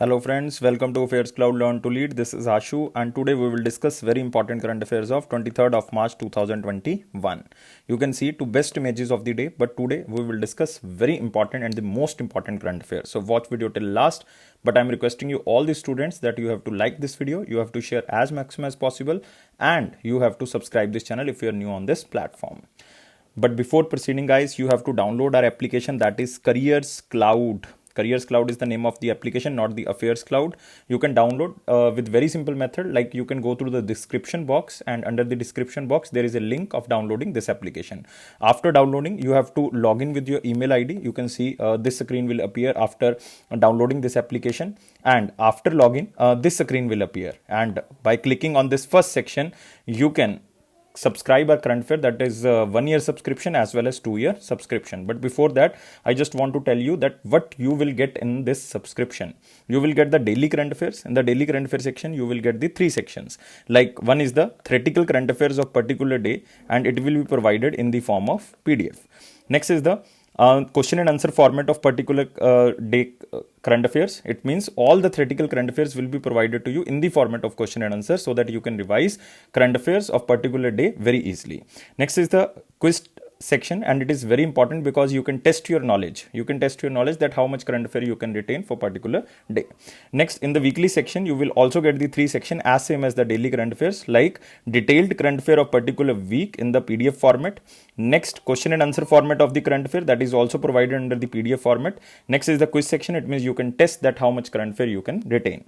Hello friends, welcome to AffairsCloud Learn to Lead. This is Ashu and today we will discuss very important current affairs of 23rd of March 2021. You can see two best images of the day, but today we will discuss very important and the most important current affairs. So watch video till last, but I'm requesting you all the students that you have to like this video, you have to share as maximum as possible, and you have to subscribe this channel if you are new on this platform. But before proceeding guys, you have to download our application, that is AffairsCloud. AffairsCloud is the name of the application, not the AffairsCloud. You can download with very simple method, like you can go through the description box, and under the description box there is a link of downloading this application. After downloading, you have to log in with your email ID. You can see this screen will appear after downloading this application, and after login this screen will appear, and by clicking on this first section you can subscribe our current affair, that is 1 year subscription as well as 2 year subscription. But before that, I just want to tell you that what you will get in this subscription. You will get the daily current affairs. In the daily current affairs section, you will get the 3 sections. Like one is the theoretical current affairs of particular day, and it will be provided in the form of PDF. Next is the question and answer format of particular day current affairs. It means all the theoretical current affairs will be provided to you in the format of question and answer, so that you can revise current affairs of particular day very easily. Next is the quiz section, and it is very important because you can test your knowledge. You can test your knowledge that how much current affair you can retain for particular day. Next, in the weekly section, you will also get the 3 section as same as the daily current affairs, like detailed current affair of particular week in the PDF format. Next, question and answer format of the current affair, that is also provided under the PDF format. Next is the quiz section. It means you can test that how much current affair you can retain.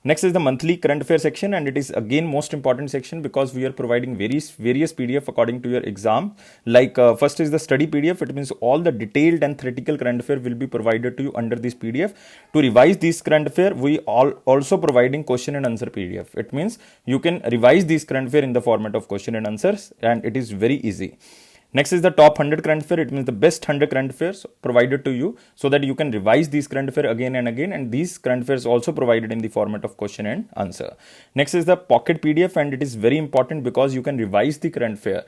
Next is the monthly current affair section, and it is again most important section because we are providing various PDF according to your exam. Like first is the study PDF. It means all the detailed and theoretical current affair will be provided to you under this PDF. To revise this current affair, we are also providing question and answer PDF. It means you can revise this current affair in the format of question and answers, and it is very easy. Next is the top 100 current affair. It means the best 100 current affairs provided to you, so that you can revise these current affair again and again, and these current affairs also provided in the format of question and answer. Next is the pocket PDF, and it is very important because you can revise the current affair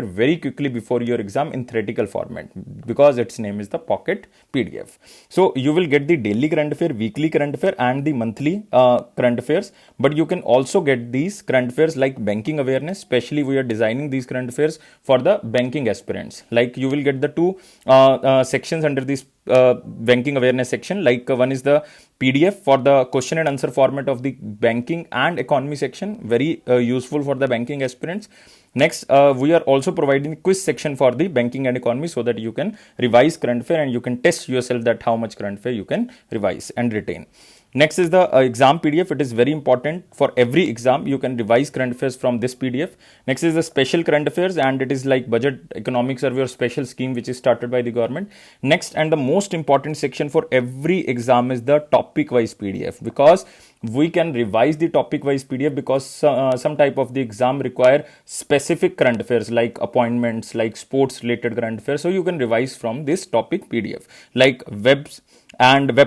very quickly before your exam in theoretical format, because its name is the pocket PDF. So you will get the daily current affair, weekly current affair, and the monthly current affairs, but you can also get these current affairs like banking awareness. Especially we are designing these current affairs for the banking aspirants. Like you will get the 2 sections under this banking awareness section. Like one is the PDF for the question and answer format of the banking and economy section, very useful for the banking aspirants. Next, we are also providing quiz section for the banking and economy, so that you can revise current affair and you can test yourself that how much current affair you can revise and retain. Next is the exam PDF. It is very important for every exam. You can revise current affairs from this PDF. Next is the special current affairs, and it is like budget, economic survey or special scheme which is started by the government. Next, and the most important section for every exam is the topic wise PDF, because we can revise the topic wise PDF because some type of the exam require specific current affairs like appointments, like sports related current affairs. So you can revise from this topic PDF, like web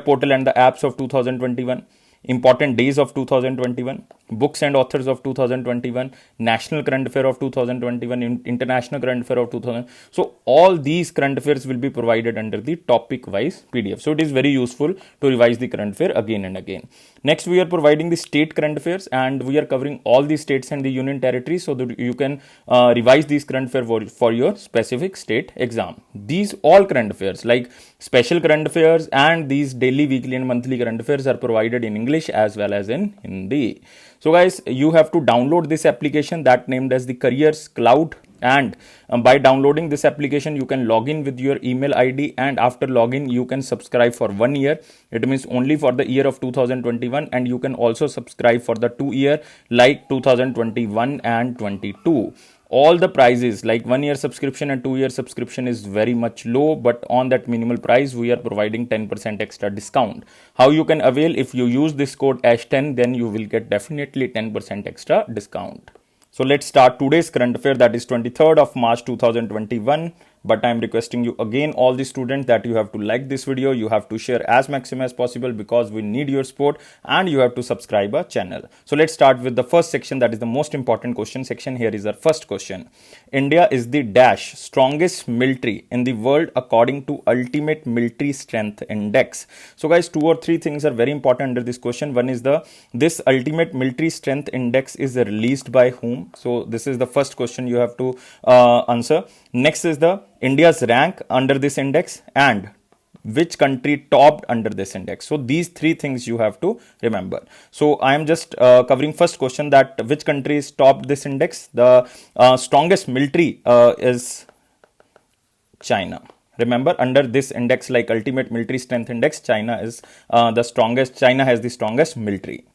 portal and the apps of 2021, important days of 2021, books and authors of 2021, national current affair of 2021, international current affair of 2000. So all these current affairs will be provided under the topic wise PDF. So it is very useful to revise the current affair again and again. Next, we are providing the state current affairs, and we are covering all the states and the union territories, so that you can revise these current affairs for your specific state exam. These all current affairs like special current affairs and these daily, weekly and monthly current affairs are provided in English as well as in Hindi. So guys, you have to download this application that named as the AffairsCloud, and by downloading this application you can log in with your email ID, and after login you can subscribe for 1 year. It means only for the year of 2021, and you can also subscribe for the 2 year like 2021 and 22. All the prices like 1 year subscription and 2 year subscription is very much low, but on that minimal price we are providing 10% extra discount. How you can avail? If you use this code ASH10, then you will get definitely 10% extra discount. So let's start today's current affair, that is 23rd of March 2021. but I'm requesting you again, all the students, that you have to like this video, you have to share as maximum as possible because we need your support, and you have to subscribe our channel. So let's start with the first section, that is the most important question section. Here is our first question. India is the dash strongest military in the world according to Ultimate Military Strength Index. So guys, 2 or 3 things are very important under this question. One is this Ultimate Military Strength Index is released by whom? So this is the first question you have to answer. Next is the India's rank under this index, and which country topped under this index. So these 3 things you have to remember. So I am just covering first question, that which countries topped this index. The strongest military is China. Remember, under this index, like Ultimate Military Strength Index, China is the strongest. China has the strongest military.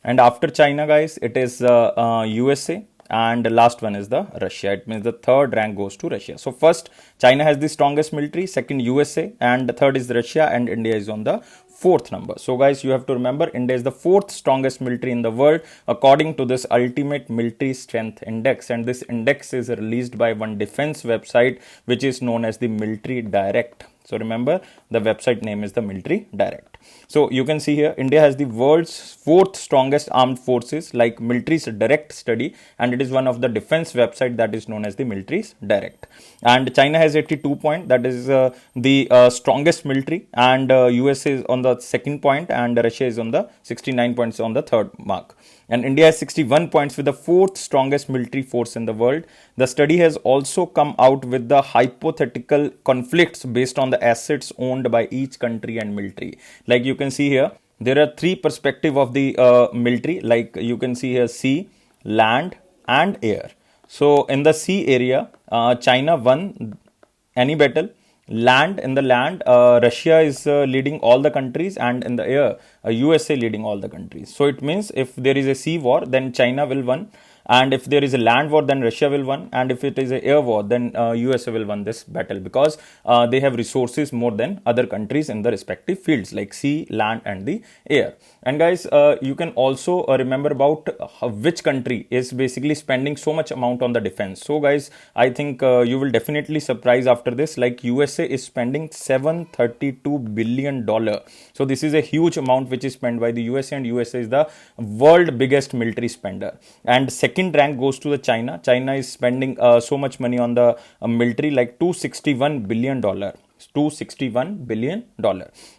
And after China, guys, it is USA. And the last one is the Russia. It means the third rank goes to Russia. So first, China has the strongest military, second USA, and the third is Russia, and India is on the 4th number. So guys, you have to remember, India is the 4th strongest military in the world according to this Ultimate Military Strength Index, and this index is released by one defense website which is known as the Military Direct. So remember, the website name is the Military Direct. So you can see here, India has the world's 4th strongest armed forces, like Military's Direct study, and it is one of the defense website that is known as the Military's Direct. And China has 82 points, that is the strongest military, and USA is on the 2nd point, and Russia is on the 69 points on the 3rd mark. And India has 61 points with the 4th strongest military force in the world. The study has also come out with the hypothetical conflicts based on the assets owned by each country and military. Like you can see here, there are 3 perspectives of the military. Like you can see here, sea, land, and air. So in the sea area, China won any battle. Land, in the land, Russia is leading all the countries, and in the air, USA leading all the countries. So it means if there is a sea war, then China will win, and if there is a land war, then Russia will win, and if it is a air war, then USA will win this battle, because they have resources more than other countries in the respective fields like sea, land, and the air. And guys, you can also remember about which country is basically spending so much amount on the defense. So guys, I think you will definitely surprise after this. Like USA is spending $732 billion. So this is a huge amount which is spent by the USA, and USA is the world biggest military spender. And second rank goes to the China. China is spending so much money on the military, like $261 billion. $261 billion.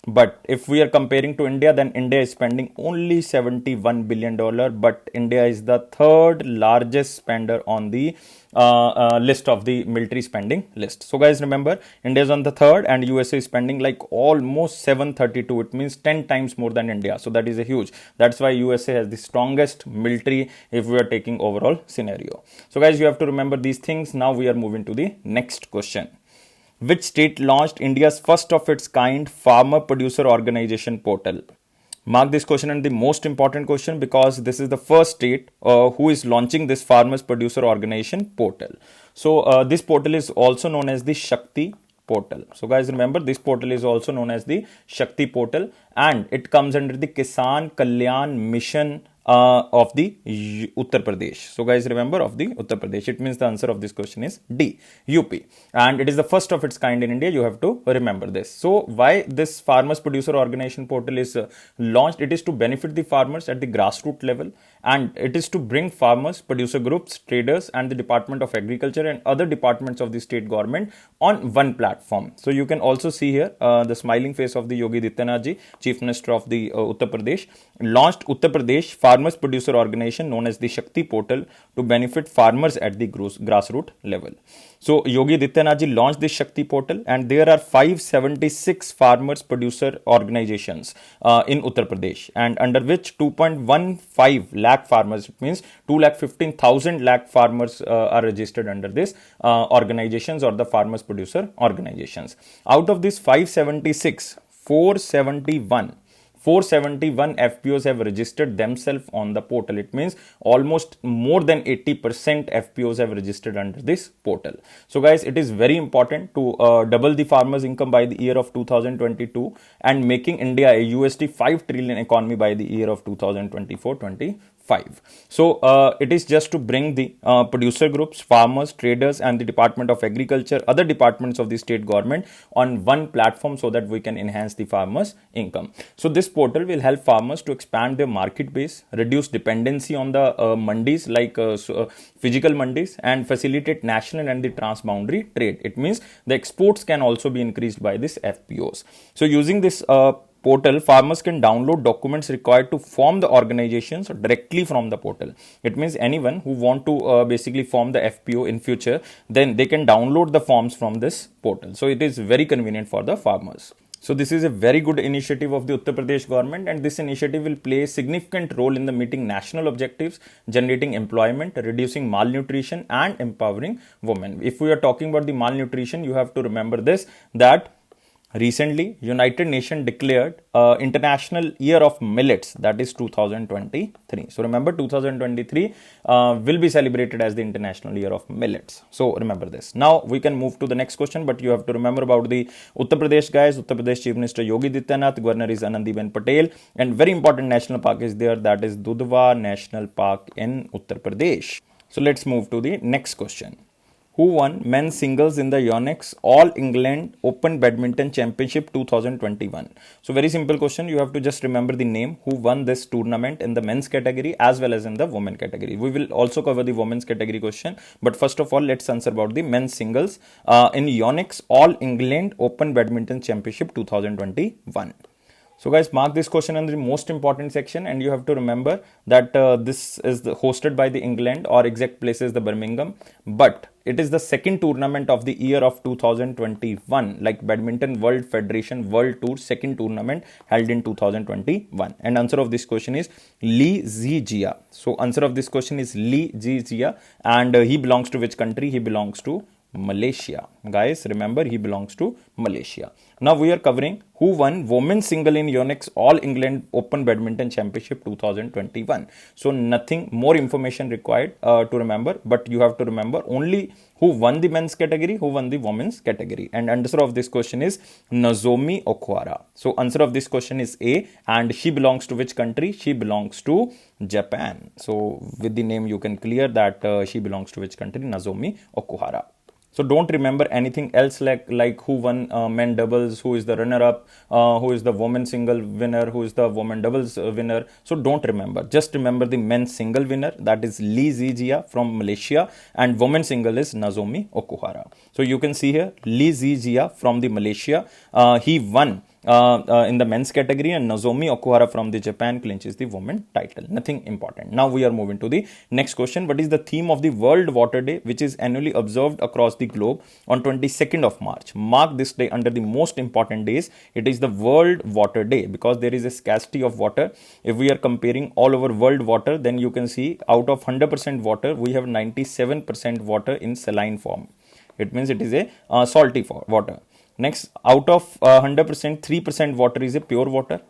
But if we are comparing to India, then India is spending only $71 billion. But India is the 3rd largest spender on the list of the military spending list. So guys, remember, India is on the 3rd, and USA is spending like almost 732. It means 10 times more than India. So that is a huge. That's why USA has the strongest military if we are taking overall scenario. So guys, you have to remember these things. Now we are moving to the next question. Which state launched India's first of its kind farmer producer organization portal? Mark this question and the most important question, because this is the first state who is launching this farmers producer organization portal. So this portal is also known as the Shakti portal. So guys, remember, this portal is also known as the Shakti portal, and it comes under the Kisan Kalyan Mission of the Uttar Pradesh. So guys, remember, of the Uttar Pradesh. It means the answer of this question is D, UP. And it is the first of its kind in India. You have to remember this. So why this farmers producer organization portal is launched? It is to benefit the farmers at the grassroots level, and it is to bring farmers, producer groups, traders, and the Department of Agriculture and other departments of the state government on one platform. So you can also see here the smiling face of the Yogi Adityanath ji, Chief Minister of the Uttar Pradesh, launched Uttar Pradesh Farmers Producer Organization known as the Shakti portal to benefit farmers at the grassroots level. So Yogi Adityanath ji launched this Shakti portal, and there are 576 farmers producer organizations in Uttar Pradesh, and under which 2.15 lakh farmers, it means 2,15,000 lakh farmers are registered under this organizations or the farmers producer organizations. Out of this 576, 471 FPOs have registered themselves on the portal. It means almost more than 80% FPOs have registered under this portal. So guys, it is very important to double the farmers' income by the year of 2022 and making India a USD 5 trillion economy by the year of 2024-25. 5. So it is just to bring the producer groups, farmers, traders and the Department of Agriculture, other departments of the state government on one platform so that we can enhance the farmers' income. So this portal will help farmers to expand their market base, reduce dependency on the mandis like physical mandis, and facilitate national and the transboundary trade. It means the exports can also be increased by this FPOs. So using this portal, farmers can download documents required to form the organizations directly from the portal. It means anyone who want to basically form the FPO in future, then they can download the forms from this portal. So it is very convenient for the farmers. So this is a very good initiative of the Uttar Pradesh government, and this initiative will play a significant role in the meeting national objectives, generating employment, reducing malnutrition and empowering women. If we are talking about the malnutrition, you have to remember this, that recently United Nations declared International Year of Millets, that is 2023. So remember 2023 will be celebrated as the International Year of Millets. So remember this. Now we can move to the next question, but you have to remember about the Uttar Pradesh guys. Uttar Pradesh Chief Minister Yogi Adityanath, Governor is Anandiben Patel, and very important national park is there, that is Dudhwa National Park in Uttar Pradesh. So let's move to the next question. Who won men's singles in the Yonex All England Open Badminton Championship 2021? So very simple question. You have to just remember the name who won this tournament in the men's category as well as in the women category. We will also cover the women's category question. But first of all, let's answer about the men's singles in Yonex All England Open Badminton Championship 2021. So guys, mark this question in the most important section, and you have to remember that this is hosted by the England, or exact place is the Birmingham, but it is the second tournament of the year of 2021, like Badminton World Federation World Tour second tournament held in 2021. And answer of this question is Li Zijia. So answer of this question is Li Zijia, and he belongs to which country? He belongs to Malaysia. Guys, remember he belongs to Malaysia. Now we are covering who won women's single in Yonex All England Open Badminton Championship 2021. So nothing more information required to remember, but you have to remember only who won the men's category, who won the women's category. And answer of this question is Nozomi Okuhara. So answer of this question is A, and she belongs to which country? She belongs to Japan. So with the name you can clear that she belongs to which country? Nozomi Okuhara. So don't remember anything else like who won men doubles, who is the runner-up, who is the women single winner, who is the women doubles winner. So don't remember. Just remember the men's single winner, that is Li Zijia from Malaysia, and women single is Nozomi Okuhara. So you can see here Li Zijia from the Malaysia, he won in the men's category, and Nozomi Okuhara from the Japan clinches the women title. Nothing important. Now we are moving to the next question. What is the theme of the World Water Day, which is annually observed across the globe on 22nd of March? Mark this day under the most important days. It is the World Water Day because there is a scarcity of water. If we are comparing all over world water, then you can see out of 100% water, we have 97% water in saline form. It means it is a salty water. Next, out of 100%, 3% water is a pure water.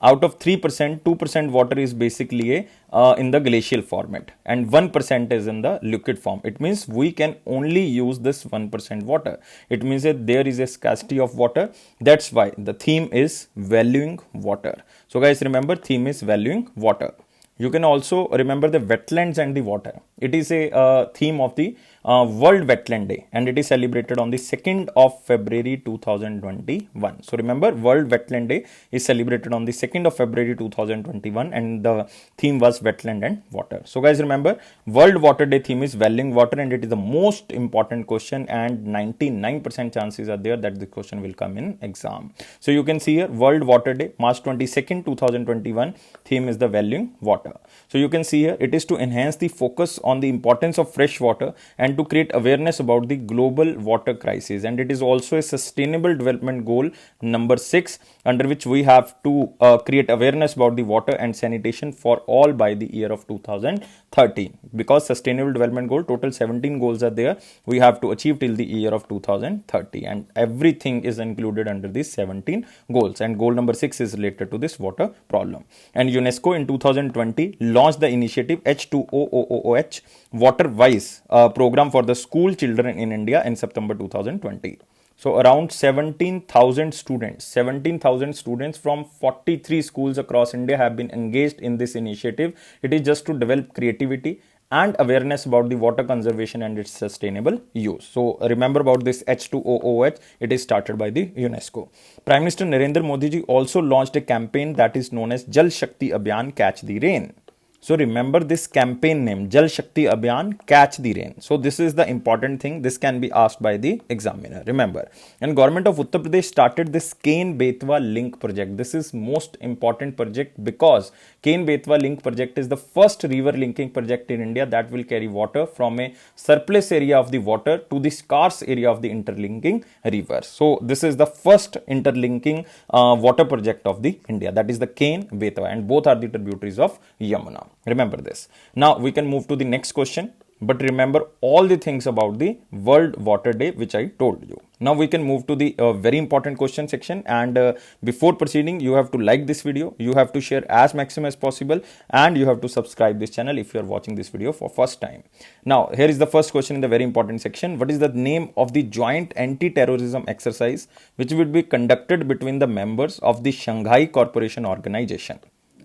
Out of 3%, 2% water is basically in the glacial format, and 1% is in the liquid form. It means we can only use this 1% water. It means that there is a scarcity of water. That's why the theme is valuing water. So guys, remember theme is valuing water. You can also remember the wetlands and the water. It is a theme of the World Wetland Day, and it is celebrated on the 2nd of February 2021. So remember, World Wetland Day is celebrated on the 2nd of February 2021, and the theme was wetland and water. So guys, remember, World Water Day theme is valuing water, and it is the most important question, and 99% chances are there that the question will come in exam. So you can see here, World Water Day, March 22nd, 2021, theme is the valuing water. So you can see here, it is to enhance the focus on the importance of fresh water and to create awareness about the global water crisis. And it is also a sustainable development goal number 6, under which we have to create awareness about the water and sanitation for all by the year of 2030. Because sustainable development goal, total 17 goals are there, we have to achieve till the year of 2030, and everything is included under these 17 goals. And goal number 6 is related to this water problem. And UNESCO in 2020 launched the initiative H2OOOH Water Wise program for the school children in India in September 2020. So around 17,000 students from 43 schools across India have been engaged in this initiative. It is just to develop creativity and awareness about the water conservation and its sustainable use. So remember about this H2OOH, it is started by the UNESCO. Prime Minister Narendra Modi ji also launched a campaign that is known as Jal Shakti Abhiyan, Catch the Rain. So remember this campaign name, Jal Shakti Abhiyan, Catch the Rain. So this is the important thing. This can be asked by the examiner. Remember. And government of Uttar Pradesh started this Ken-Betwa link project. This is most important project because Ken-Betwa link project is the first river linking project in India that will carry water from a surplus area of the water to the scarce area of the interlinking rivers. So this is the first interlinking water project of the India. That is the Ken-Betwa, and both are the tributaries of Yamuna. Remember this. Now we can move to the next question. But remember all the things about the World Water Day which I told you. Now we can move to the very important question section, and before proceeding you have to like this video, you have to share as maximum as possible, and you have to subscribe this channel if you are watching this video for first time. Now here is the first question in the very important section. What is the name of the Joint Anti-Terrorism Exercise which will be conducted between the members of the Shanghai Cooperation Organization?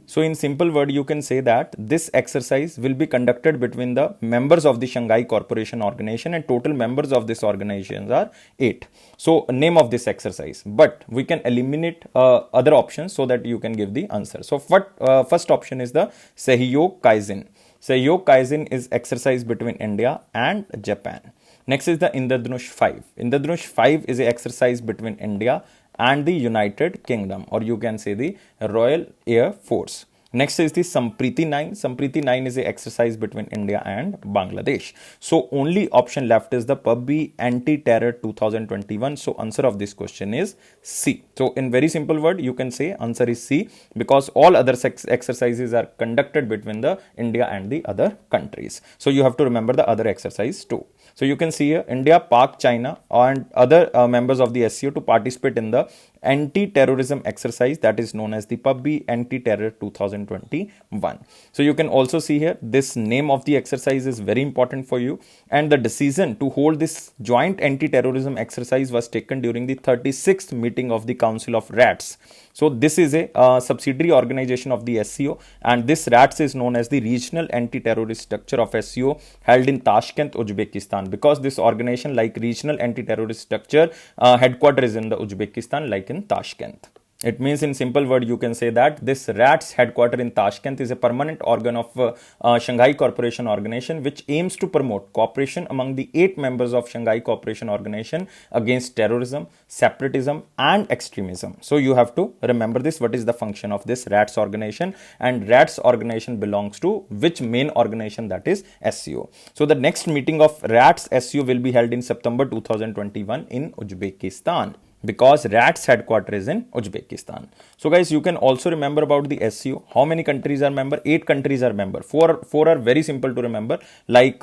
So in simple word, you can say that this exercise will be conducted between the members of the Shanghai Cooperation Organization, and total members of this organization are 8. So name of this exercise, but we can eliminate other options so that you can give the answer. So first option is the Sahyog Kaizen. Sahyog Kaizen is exercise between India and Japan. Next is the Indradhanush 5. Indradhanush 5 is an exercise between India and the United Kingdom, or you can say the Royal Air Force. Next is the Sampriti 9. Sampriti 9 is an exercise between India and Bangladesh. So only option left is the Pub Anti-Terror 2021. So answer of this question is C. So in very simple word, you can say answer is C, because all other exercises are conducted between the India and the other countries. So you have to remember the other exercise too. So you can see here India, Pak, China and other members of the SCO to participate in the anti-terrorism exercise that is known as the Pub Anti-Terror 2021. So you can also see here this name of the exercise is very important for you, and the decision to hold this joint anti-terrorism exercise was taken during the 36th meeting of the Council of RATS. So this is a subsidiary organization of the SCO, and this RATS is known as the Regional Anti-Terrorist Structure of SCO, held in Tashkent, Uzbekistan, because this organization, like regional anti-terrorist structure, headquarters is in the Uzbekistan, like in Tashkent. It means in simple word, you can say that this RATS headquarter in Tashkent is a permanent organ of Shanghai Cooperation Organization, which aims to promote cooperation among the 8 members of Shanghai Cooperation Organization against terrorism, separatism and extremism. So you have to remember this, what is the function of this RATS organization, and RATS organization belongs to which main organization, that is SCO. So the next meeting of RATS SCO will be held in September 2021 in Uzbekistan, because RATS headquarters is in Uzbekistan. So guys, you can also remember about the SCO. How many countries are member? 8 countries are member. Four are very simple to remember, like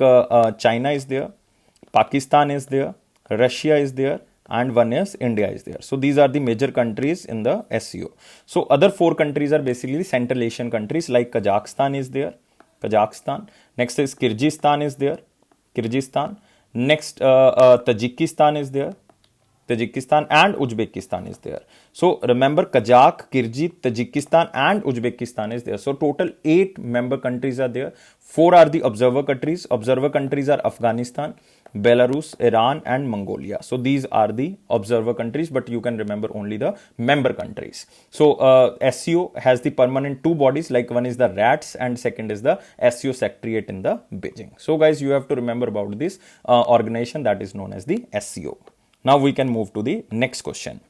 China is there, Pakistan is there, Russia is there, and one is India is there. So these are the major countries in the SCO. So other 4 countries are basically Central Asian countries, like Kazakhstan is there, Kazakhstan. Next is Kyrgyzstan is there, Kyrgyzstan. Next Tajikistan is there, Tajikistan, and Uzbekistan is there. So remember, Kazakh, Kyrgyz, Tajikistan and Uzbekistan is there. So total 8 member countries are there. 4 are the observer countries. Observer countries are Afghanistan, Belarus, Iran and Mongolia. So these are the observer countries, but you can remember only the member countries. So SCO has the permanent 2 bodies, like one is the RATS and second is the SCO Secretariat in the Beijing. So guys, you have to remember about this organization that is known as the SCO. Now we can move to the next question.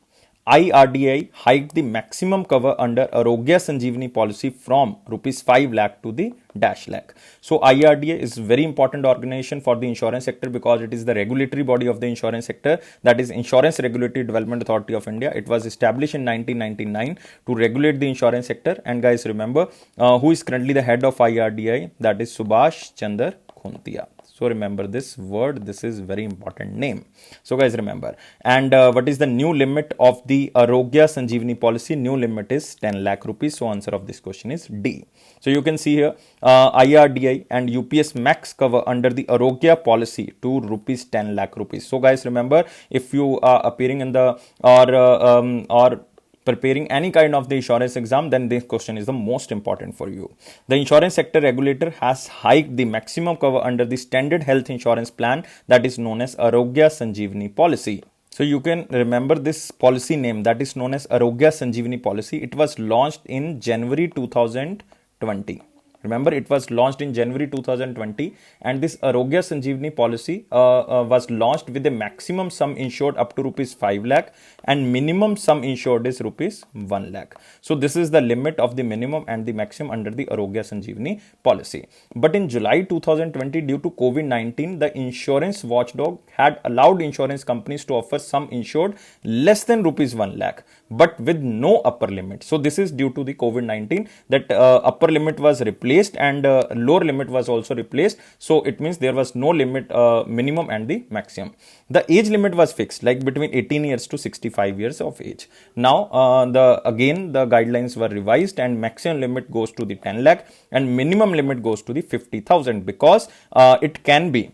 IRDAI hiked the maximum cover under Arogya Sanjeevani Policy from rupees 5 lakh to the dash lakh. So IRDAI is very important organization for the insurance sector, because it is the regulatory body of the insurance sector, that is Insurance Regulatory Development Authority of India. It was established in 1999 to regulate the insurance sector. And guys, remember who is currently the head of IRDAI? That is Subhash Chandra Khuntia. So remember this word, this is very important name. So guys remember. And what is the new limit of the Arogya Sanjeevani policy? New limit is 10 lakh rupees. So answer of this question is D. So you can see here IRDAI and UPS max cover under the Arogya policy to rupees 10 lakh rupees. So guys remember, if you are appearing in the or preparing any kind of the insurance exam, then this question is the most important for you. The insurance sector regulator has hiked the maximum cover under the standard health insurance plan that is known as Arogya Sanjeevani Policy. So you can remember this policy name, that is known as Arogya Sanjeevani Policy. It was launched in January 2020. Remember, it was launched in January 2020, and this Arogya Sanjeevani policy was launched with a maximum sum insured up to rupees 5 lakh and minimum sum insured is rupees 1 lakh. So this is the limit of the minimum and the maximum under the Arogya Sanjeevani policy. But in July 2020, due to COVID-19, the insurance watchdog had allowed insurance companies to offer sum insured less than rupees 1 lakh, but with no upper limit. So this is due to the COVID-19 that upper limit was replaced and lower limit was also replaced. So it means there was no limit, minimum and the maximum. The age limit was fixed, like between 18 years to 65 years of age. Now the guidelines were revised and maximum limit goes to the 10 lakh and minimum limit goes to the 50,000, because it can be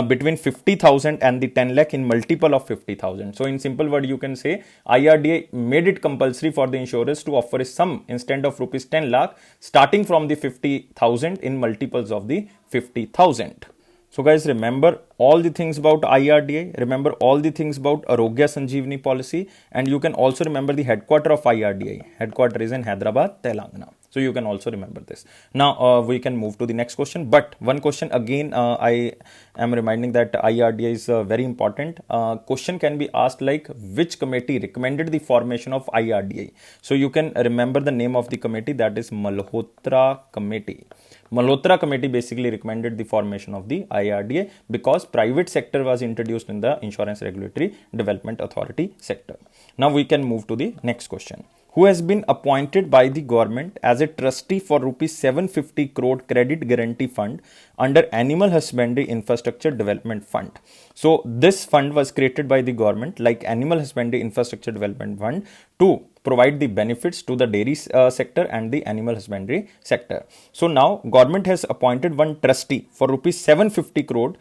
between 50,000 and the 10 lakh in multiple of 50,000. So in simple word, you can say IRDAI made it compulsory for the insurers to offer a sum instead of rupees 10 lakh starting from the 50,000 in multiples of the 50,000. So guys, remember all the things about IRDAI, remember all the things about Arogya Sanjeevani policy, and you can also remember the headquarter of IRDAI. Headquarter is in Hyderabad, Telangana. So you can also remember this. Now we can move to the next question. But one question again, I am reminding that IRDAI is very important. Question can be asked like, which committee recommended the formation of IRDAI? So you can remember the name of the committee, that is Malhotra Committee. Malhotra Committee basically recommended the formation of the IRDAI because private sector was introduced in the Insurance Regulatory Development Authority sector. Now we can move to the next question. Who has been appointed by the government as a trustee for rupees 750 crore credit guarantee fund under Animal Husbandry Infrastructure Development Fund? So this fund was created by the government, like Animal Husbandry Infrastructure Development Fund, to provide the benefits to the dairy sector and the animal husbandry sector. So now government has appointed one trustee for rupees 750 crore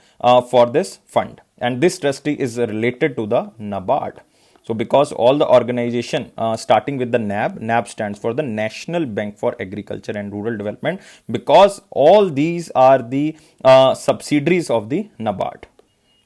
for this fund, and this trustee is related to the NABARD. So because all the organization starting with the NAB stands for the National Bank for Agriculture and Rural Development, because all these are the subsidiaries of the NABARD.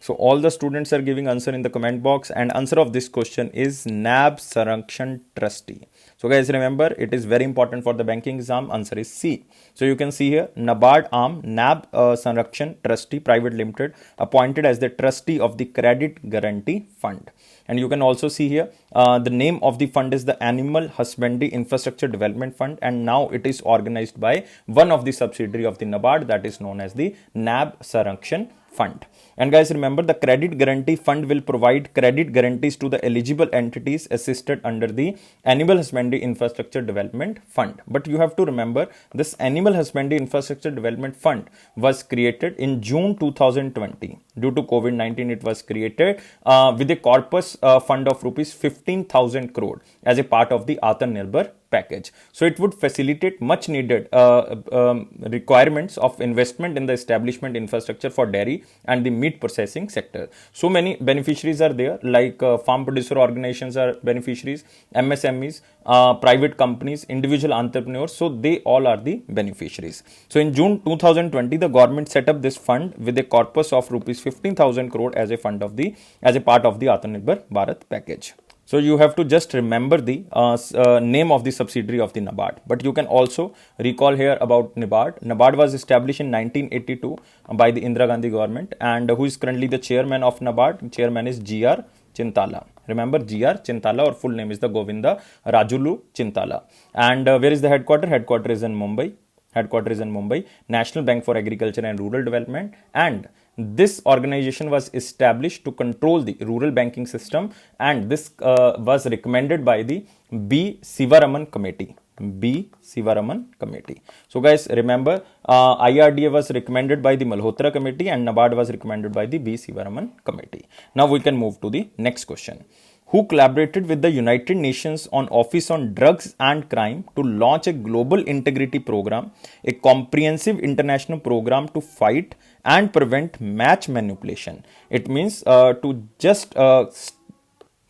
So all the students are giving answer in the comment box, and answer of this question is NAB Sarakshan Trustee. So guys remember, it is very important for the banking exam. Answer is C. So you can see here NABARD arm NAB Sarakshan Trustee Private Limited appointed as the trustee of the Credit Guarantee Fund. And you can also see here the name of the fund is the Animal Husbandry Infrastructure Development Fund, and now it is organized by one of the subsidiary of the NABARD, that is known as the NAB Sarakshan Fund. And guys remember, the Credit Guarantee Fund will provide credit guarantees to the eligible entities assisted under the Animal Husbandry Infrastructure Development Fund. But you have to remember, this Animal Husbandry Infrastructure Development Fund was created in June 2020. Due to COVID-19, it was created with a corpus fund of rupees 15,000 crore as a part of the Atmanirbhar package. So it would facilitate much needed requirements of investment in the establishment infrastructure for dairy and the meat processing sector. So many beneficiaries are there, like farm producer organizations are beneficiaries, MSMEs, private companies, individual entrepreneurs. So they all are the beneficiaries. So in June 2020, the government set up this fund with a corpus of rupees 15,000 crore as a part of the Atmanirbhar Bharat package. So you have to just remember the name of the subsidiary of the NABARD. But you can also recall here about NABARD. NABARD was established in 1982 by the Indira Gandhi government, and who is currently the chairman of NABARD? Chairman is G.R. Chintala. Remember, G.R. Chintala, or full name is the Govinda Rajulu Chintala. And where is the headquarter? Headquarter is in Mumbai. National Bank for Agriculture and Rural Development. And this organization was established to control the rural banking system, and this was recommended by the B. Sivaraman Committee. B. Sivaraman Committee. So guys, remember IRDA was recommended by the Malhotra Committee and NABARD was recommended by the B. Sivaraman Committee. Now we can move to the next question. Who collaborated with the United Nations on Office on Drugs and Crime to launch a global integrity program, a comprehensive international program to fight and prevent match manipulation. It means to just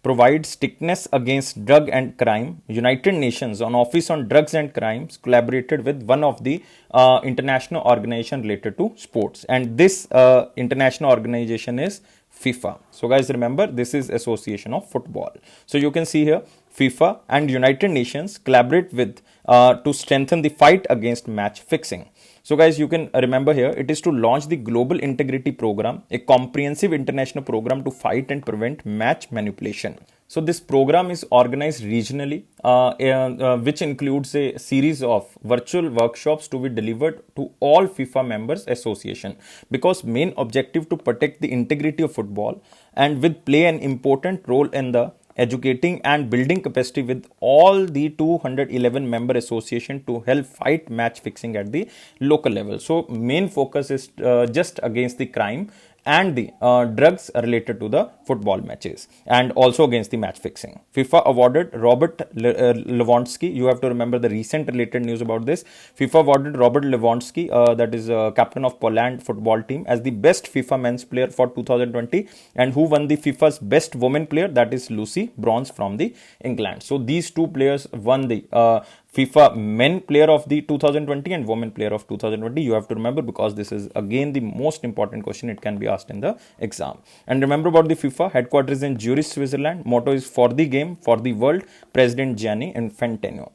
provide strictness against drug and crime. United Nations on Office on Drugs and Crimes collaborated with one of the international organization related to sports, and this international organization is FIFA. So guys, remember, this is Association of Football. So you can see here FIFA and United Nations collaborate with to strengthen the fight against match fixing. So guys, you can remember here, it is to launch the Global Integrity Program, a comprehensive international program to fight and prevent match manipulation. So this program is organized regionally, which includes a series of virtual workshops to be delivered to all FIFA members association, because main objective to protect the integrity of football and with play an important role in the educating and building capacity with all the 211 member association to help fight match fixing at the local level. So main focus is just against the crime and the drugs related to the football matches, and also against the match fixing. FIFA awarded Robert Lewandowski. You have to remember the recent related news about this. FIFA awarded Robert Lewandowski, that is captain of Poland football team, as the best FIFA men's player for 2020, and who won the FIFA's best women player, that is Lucy Bronze from the England. So these two players won the FIFA men player of the 2020 and women player of 2020. You have to remember, because this is again the most important question, it can be asked in the exam. And remember about the FIFA, headquarters in Zurich, Switzerland. Motto is for the game, for the world. President Gianni Infantino.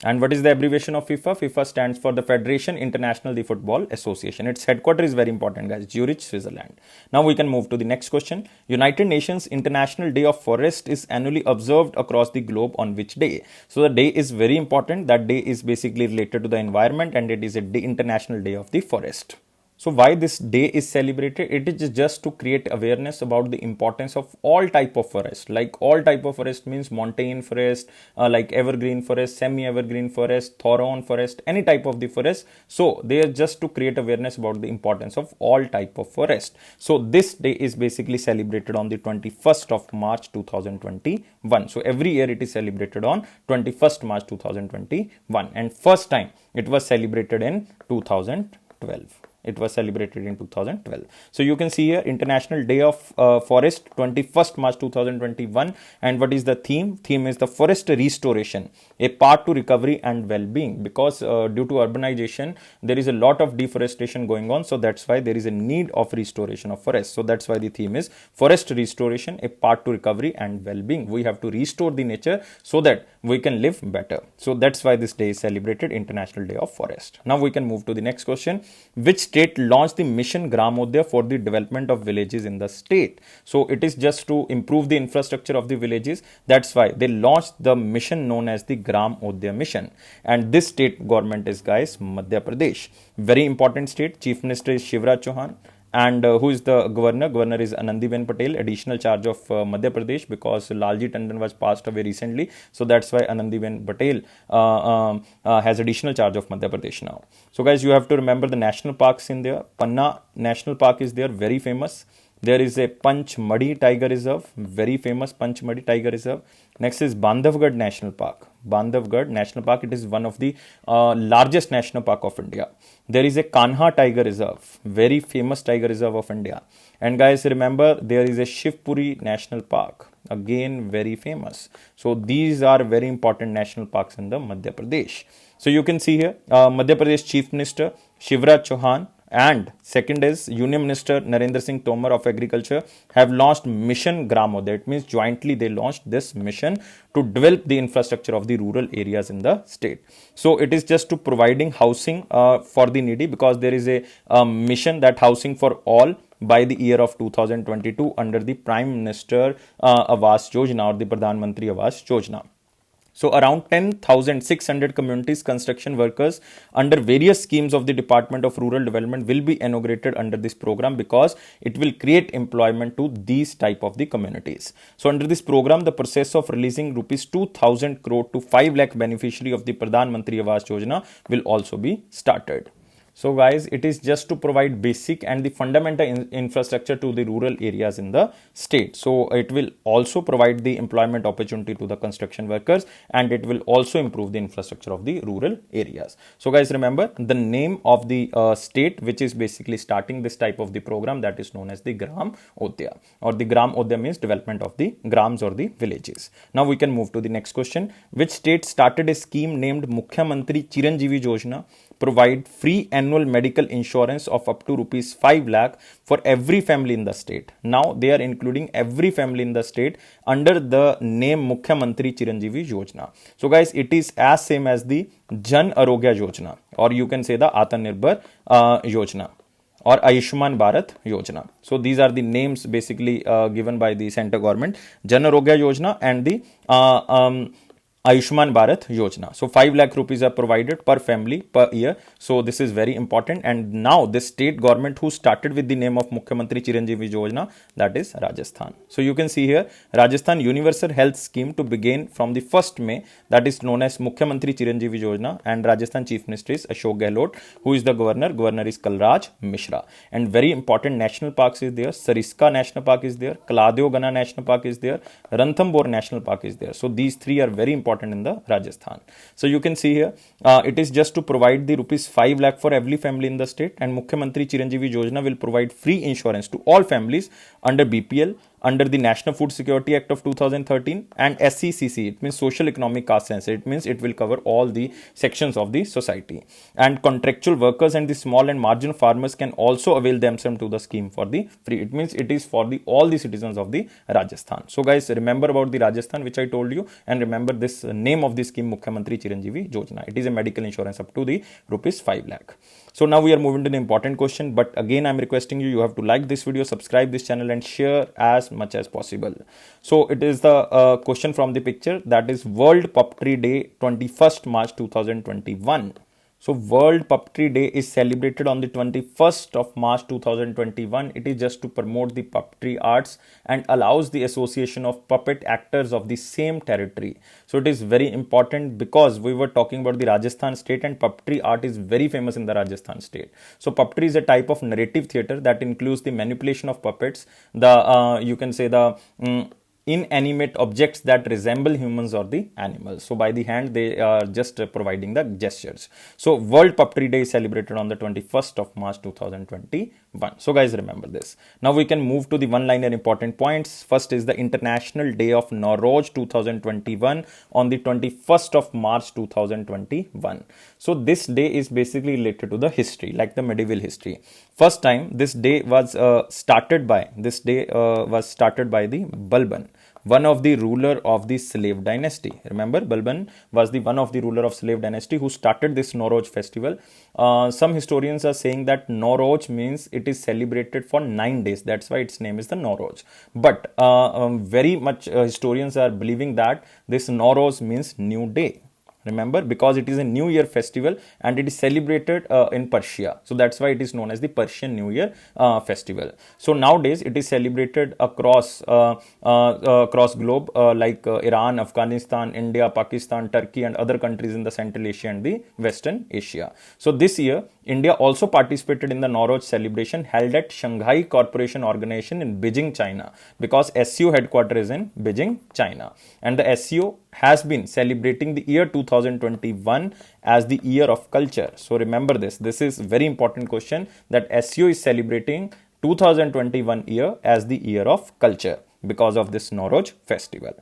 And what is the abbreviation of FIFA? FIFA stands for the Federation International de Football Association. Its headquarters is very important, guys. Zurich, Switzerland. Now we can move to the next question. United Nations International Day of Forest is annually observed across the globe on which day? So the day is very important. That day is basically related to the environment, and it is a International Day of the Forest. So why this day is celebrated? It is just to create awareness about the importance of all type of forest. Like all type of forest means montane forest, like evergreen forest, semi-evergreen forest, thorn forest, any type of the forest. So they are just to create awareness about the importance of all type of forest. So this day is basically celebrated on the 21st of March 2021. So every year it is celebrated on 21st March 2021, and first time it was celebrated in 2012. It was celebrated in 2012. So you can see here, International Day of Forest, 21st March 2021. And what is the theme? Theme is the forest restoration, a path to recovery and well-being. Because due to urbanization, there is a lot of deforestation going on. So that's why there is a need of restoration of forests. So that's why the theme is forest restoration, a path to recovery and well-being. We have to restore the nature so that we can live better. So that's why this day is celebrated, International Day of Forest. Now we can move to the next question. Which state launched the Mission Gramodaya for the development of villages in the state? So it is just to improve the infrastructure of the villages. That's why they launched the mission known as the Gramodaya mission. And this state government is, guys, Madhya Pradesh. Very important state. Chief Minister is Shivraj Chauhan. And who is the governor? Governor is Anandiben Patel, additional charge of Madhya Pradesh, because Lalji Tandon was passed away recently. So that's why Anandiben Patel has additional charge of Madhya Pradesh now. So guys, you have to remember the national parks in there. Panna National Park is there, very famous. There is a Panchmadi Tiger Reserve, very famous Panchmadi Tiger Reserve. Next is Bandhavgarh National Park. Bandhavgarh National Park, it is one of the largest national park of India. There is a Kanha Tiger Reserve, very famous Tiger Reserve of India. And guys, remember, there is a Shivpuri National Park, again very famous. So these are very important national parks in the Madhya Pradesh. So you can see here, Madhya Pradesh Chief Minister Shivraj Chauhan and second is Union Minister Narendra Singh Tomar of Agriculture have launched Mission Gramodaya. It means jointly they launched this mission to develop the infrastructure of the rural areas in the state. So it is just to providing housing for the needy, because there is a mission that housing for all by the year of 2022 under the Prime Minister Awas Yojana or the Pradhan Mantri Awas Yojana. So around 10,600 communities construction workers under various schemes of the Department of Rural Development will be inaugurated under this program, because it will create employment to these type of the communities. So under this program, the process of releasing rupees 2,000 crore to 5 lakh beneficiary of the Pradhan Mantri Awas Yojana will also be started. So guys, it is just to provide basic and the fundamental infrastructure to the rural areas in the state. So it will also provide the employment opportunity to the construction workers, and it will also improve the infrastructure of the rural areas. So guys, remember the name of the state which is basically starting this type of the program, that is known as the Gramodaya, or the Gramodaya means development of the grams or the villages. Now we can move to the next question. Which state started a scheme named Mukhyamantri Chiranjeevi Yojana, provide free annual medical insurance of up to rupees 5 lakh for every family in the state? Now they are including every family in the state under the name Mukhyamantri Chiranjeevi Yojana. So guys, it is as same as the Jan Arogya Yojana, or you can say the Atmanirbhar Yojana, or Ayushman Bharat Yojana. So these are the names basically given by the central government: Jan Arogya Yojana and the Ayushman Bharat Yojana. So 5 lakh rupees are provided per family per year. So this is very important. And now the state government who started with the name of Mukhyamantri Chiranjeevi Yojana, that is Rajasthan. So you can see here Rajasthan Universal Health Scheme to begin from the 1st May, that is known as Mukhyamantri Chiranjeevi Yojana, and Rajasthan Chief Minister is Ashok Gehlot, who is the governor. Governor is Kalraj Mishra. And very important national parks is there. Sariska National Park is there. Kaladeogana National Park is there. Ranthambore National Park is there. So these three are very important in the Rajasthan. So you can see here it is just to provide the rupees 5 lakh for every family in the state, and Mukhyamantri Chiranjeevi Yojana will provide free insurance to all families under BPL, under the National Food Security Act of 2013, and SECC, it means Social Economic Caste Census. It means it will cover all the sections of the society. And contractual workers and the small and marginal farmers can also avail themselves to the scheme for the free. It means it is for the all the citizens of the Rajasthan. So guys, remember about the Rajasthan which I told you, and remember this name of the scheme, Mukhyamantri Chiranjeevi Yojana. It is a medical insurance up to the rupees 5 lakh. So now we are moving to the important question, but again I'm requesting you have to like this video, subscribe this channel, and share as much as possible. So it is the question from the picture, that is World Puppetry Day 21st March 2021. So World Puppetry Day is celebrated on the 21st of March 2021. It is just to promote the puppetry arts and allows the association of puppet actors of the same territory. So it is very important because we were talking about the Rajasthan state, and puppetry art is very famous in the Rajasthan state. So puppetry is a type of narrative theatre that includes the manipulation of puppets, the you can say the inanimate objects that resemble humans or the animals. So by the hand they are just providing the gestures. So World Puppetry Day is celebrated on the 21st of March 2021. So guys, remember this. Now we can move to the one-liner important points. First is the International Day of Nowruz 2021 on the 21st of March 2021. So this day is basically related to the history, like the medieval history. First time this day was started by the Balban, one of the ruler of the slave dynasty. Remember, Balban was the one of the ruler of slave dynasty who started this Nowruz festival. Some historians are saying that Nowruz means it is celebrated for 9 days. That's why its name is the Nowruz. But very much historians are believing that this Nowruz means new day. Remember, because it is a New Year festival and it is celebrated in Persia. So that's why it is known as the Persian New Year festival. So nowadays it is celebrated across globe like Iran, Afghanistan, India, Pakistan, Turkey, and other countries in the Central Asia and the Western Asia. So this year India also participated in the Nowruz celebration held at Shanghai Cooperation Organization in Beijing, China, because SCO headquarters is in Beijing, China, and the SCO has been celebrating the year 2021 as the year of culture. So remember this. This is very important question, that SCO is celebrating 2021 year as the year of culture because of this Nowruz festival.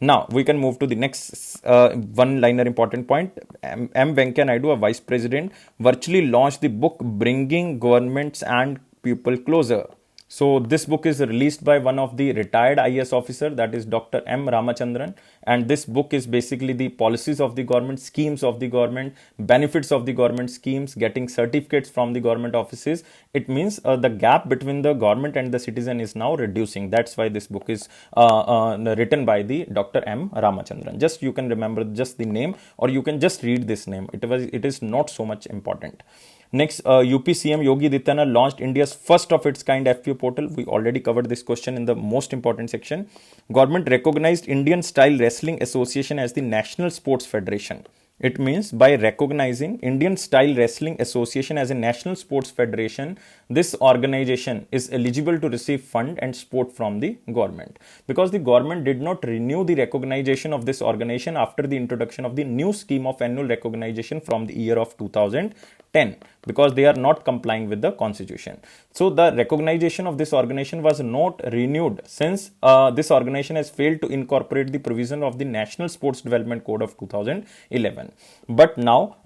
Now we can move to the next one-liner important point. M. Venkaiah Naidu, a vice president, virtually launched the book Bringing Governments and People Closer. So this book is released by one of the retired IAS officer, that is Dr. M. Ramachandran, and this book is basically the policies of the government, schemes of the government, benefits of the government schemes, getting certificates from the government offices. It means the gap between the government and the citizen is now reducing. That's why this book is written by the Dr. M. Ramachandran. Just you can remember just the name, or you can just read this name. It is not so much important. Next, UP CM Yogi Adityanath launched India's first of its kind FPO portal. We already covered this question in the most important section. Government recognized Indian Style Wrestling Association as the National Sports Federation. It means by recognizing Indian Style Wrestling Association as a national sports federation, this organization is eligible to receive fund and support from the government, because the government did not renew the recognition of this organization after the introduction of the new scheme of annual recognition from the year of 2010, because they are not complying with the constitution. So the recognition of this organization was not renewed since this organization has failed to incorporate the provision of the National Sports Development Code of 2011. But now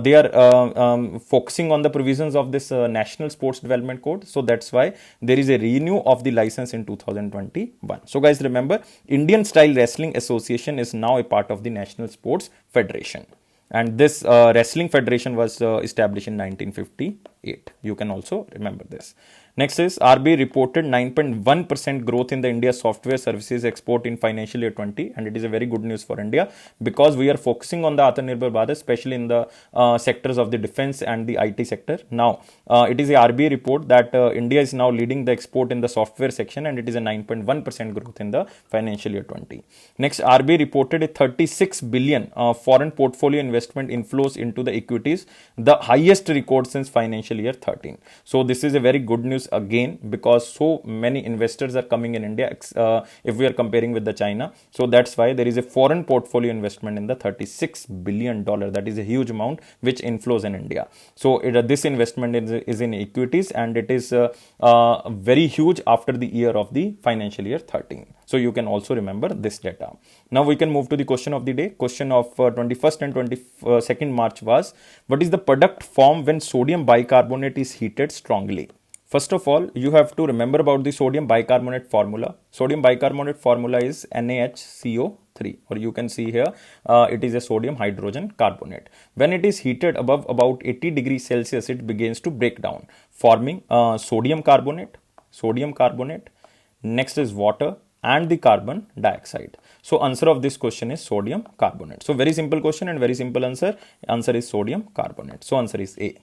they are focusing on the provisions of this National Sports Development Code. So that's why there is a renew of the license in 2021. So guys, remember, Indian Style Wrestling Association is now a part of the National Sports Federation. And this wrestling federation was established in 1958. You can also remember this. Next is RBI reported 9.1% growth in the India software services export in financial year 20, and it is a very good news for India, because we are focusing on the Atmanirbhar Bharat, especially in the sectors of the defense and the IT sector. Now, it is a RBI report that India is now leading the export in the software section, and it is a 9.1% growth in the financial year 20. Next, RBI reported a 36 billion foreign portfolio investment inflows into the equities, the highest record since financial year 13. So this is a very good news again, because so many investors are coming in India if we are comparing with the China. So that's why there is a foreign portfolio investment in the $36 billion. That is a huge amount which inflows in India. So this investment is in equities, and it is very huge after the year of the financial year 13. So you can also remember this data. Now we can move to the question of the day. Question of 21st and 22nd March was, what is the product formed when sodium bicarbonate is heated strongly? First of all, you have to remember about the sodium bicarbonate formula. Sodium bicarbonate formula is NaHCO3, or you can see here it is a sodium hydrogen carbonate. When it is heated above about 80 degrees Celsius, it begins to break down, forming sodium carbonate. Next is water and the carbon dioxide. So answer of this question is sodium carbonate. So very simple question and very simple answer. Answer is sodium carbonate. So answer is A.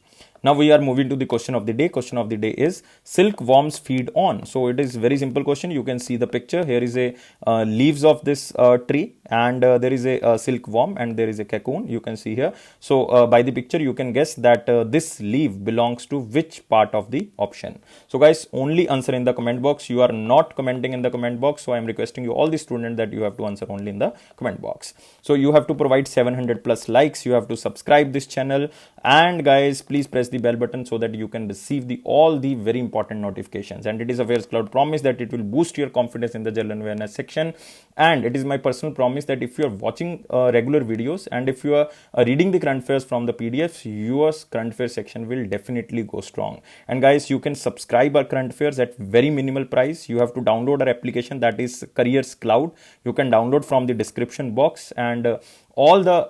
Now we are moving to the question of the day. Question of the day is silkworms feed on. So it is very simple question. You can see the picture. Here is a leaves of this tree, and there is a silkworm, and there is a cocoon. You can see here. So by the picture you can guess that this leaf belongs to which part of the option. So guys, only answer in the comment box. You are not commenting in the comment box. So I am requesting you, all the students, that you have to answer only in the comment box. So you have to provide 700 plus likes. You have to subscribe this channel, and guys, please press the bell button so that you can receive all the very important notifications. And it is AffairsCloud promise that it will boost your confidence in the general awareness section. And it is my personal promise that if you are watching regular videos, and if you are reading the current affairs from the PDFs, your current affairs section will definitely go strong. And guys, you can subscribe our current affairs at very minimal price. You have to download our application, that is AffairsCloud. You can download from the description box, and all the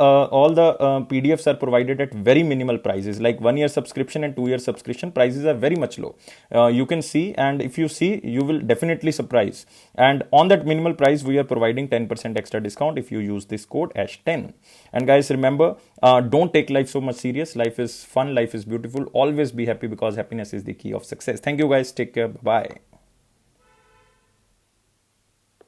PDFs are provided at very minimal prices, like 1 year subscription and 2 year subscription prices are very much low. You can see, and if you see, you will definitely surprise. And on that minimal price, we are providing 10% extra discount if you use this code ASH10. And guys, remember, don't take life so much serious. Life is fun, life is beautiful. Always be happy, because happiness is the key of success. Thank you guys. Take care. Bye.